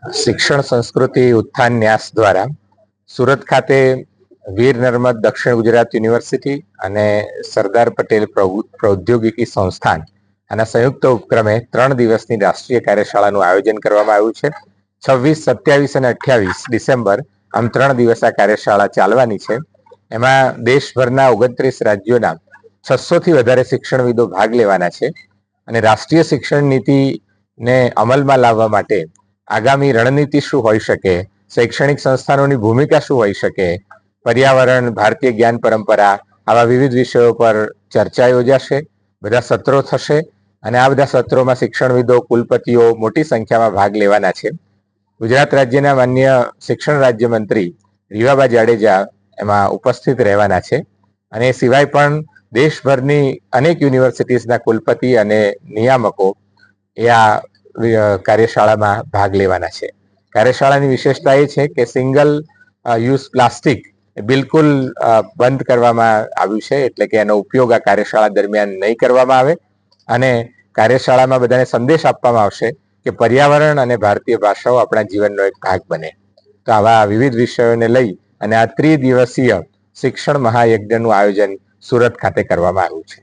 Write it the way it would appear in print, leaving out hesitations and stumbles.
શિક્ષણ સંસ્કૃતિ ઉત્થાન ન્યાસ દ્વારા સુરત ખાતે વીર નર્મદ દક્ષિણ ગુજરાત યુનિવર્સિટી અને સરદાર પટેલ પ્રૌદ્યોગિકી સંસ્થાન આના સંયુક્ત ઉપક્રમે 3 દિવસની રાષ્ટ્રીય કાર્યશાળાનું આયોજન કરવામાં આવ્યું છે. 26, 27 અને 28 ડિસેમ્બર આમ 3 દિવસ આ કાર્યશાળા ચાલવાની છે. એમાં દેશભરના 29 રાજ્યોના 600 થી વધારે શિક્ષણવિદો ભાગ લેવાના છે અને રાષ્ટ્રીય શિક્ષણ નીતિને અમલમાં લાવવા માટે આગામી રણનીતિ શું હોઈ શકે, શૈક્ષણિક સંસ્થાનોની ભૂમિકા શું હોઈ શકે, પર્યાવરણ, ભારતીય જ્ઞાન પરંપરા, આવા વિવિધ વિષયો પર ચર્ચા યોજાશે. બધા સત્રો થશે અને આ બધા સત્રોમાં શિક્ષણવિદો, કુલપતિઓ મોટી સંખ્યામાં ભાગ લેવાના છે. ગુજરાત રાજ્યના માન્ય શિક્ષણ રાજ્યમંત્રી રીવાબા જાડેજા એમાં ઉપસ્થિત રહેવાના છે અને એ સિવાય પણ દેશભરની અનેક યુનિવર્સિટીઝના કુલપતિ અને નિયામકો એ આ કાર્યશાળામાં ભાગ લેવાના છે. કાર્યશાળાની વિશેષતા એ છે કે સિંગલ યુઝ પ્લાસ્ટિક બિલકુલ બંધ કરવામાં આવ્યું છે, એટલે કે એનો ઉપયોગ આ કાર્યશાળા દરમિયાન નહીં કરવામાં આવે અને કાર્યશાળામાં બધાને સંદેશ આપવામાં આવશે કે પર્યાવરણ અને ભારતીય ભાષાઓ આપણા જીવનનો એક ભાગ બને. તો આવા વિવિધ વિષયોને લઈ અને આ 3 દિવસીય શિક્ષણ મહાયજ્ઞનું આયોજન સુરત ખાતે કરવામાં આવ્યું છે.